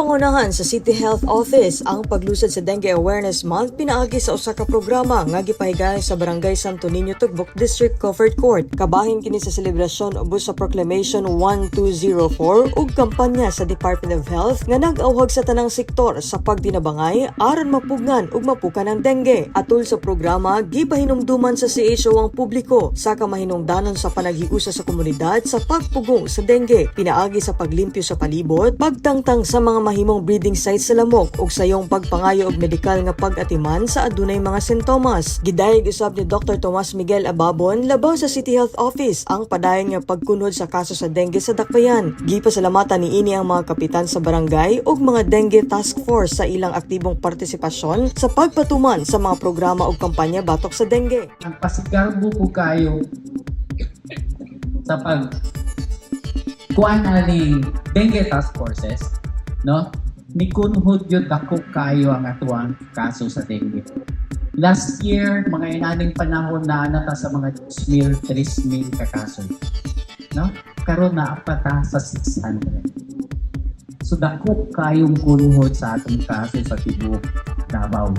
Pangunahan sa City Health Office ang paglusad sa Dengue Awareness Month pinaagi sa usa ka programa nga gipahigayon sa Barangay Santo Niño, Tugbok District Covered Court. Kabahin kini sa selebrasyon ubos sa Proclamation 1204 ug kampanya sa Department of Health nga nag-awhag sa tanang sektor sa pagtinabangay aron mapugnan ug mapukan ang dengue. Atul sa programa, gipahinumduman sa CHO ang publiko sa kamahinungdanon sa panaghiusa sa komunidad sa pagpugong sa dengue, pinaagi sa paglimpyo sa palibot, pagtangtang sa mga mahimong breeding sites sa lamok ug sayong pagpangayo og medikal nga pag-atiman sa adunay mga sintomas. Gidayeg usab ni Dr. Tomas Miguel Ababon labaw sa City Health Office ang padayon nga pagkunhod sa kaso sa dengue sa Dakbayan. Gipasalamatan niini ang mga kapitan sa barangay ug mga dengue task force sa ilang aktibong partisipasyon sa pagpatuman sa mga programa ug kampanya batok sa dengue. Ang pasigarbo po kayo sa kuan aning dengue task forces, no? Ni kunhod yun dako kayo ang atuang kaso sa dengue. Last year, mga inaning panahon na anata sa mga 2,000, 3,000 ka kaso. No? Karon na apata sa 600. So dako kayong kunhod sa atong kaso sa tibuok Davao.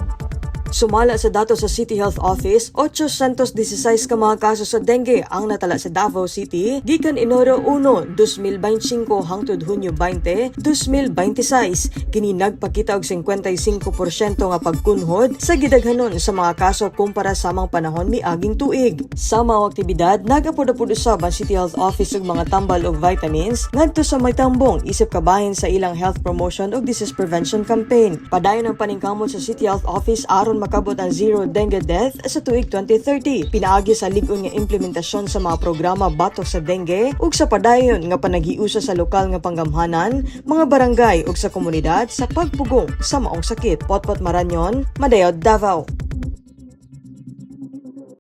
Sumala sa datos sa City Health Office, 816 ka mga kaso sa dengue ang natala sa Davao City gikan Enero 1, 2025 hangtod Hunyo 20, 2026. Kini nagpakita og 55% nga pagkunhod sa gidaghanon sa mga kaso kumpara sa mga panahon miaging tuig. Sa mga aktibidad, nagapod-apod usab ang City Health Office og mga tambal og vitamins ngadto sa may tambong isip kabahin sa ilang health promotion ug disease prevention campaign. Padayon ang paningkamot sa City Health Office aron makabot ang zero dengue death sa tuig 2030. Pinaagi sa lig-on nga implementasyon sa mga programa batok sa dengue ug sa padayon nga panaghiusa sa lokal nga panggamhanan, mga barangay ug sa komunidad sa pagpugong sa maong sakit. Potpot Maranyon, Madayod, Davao.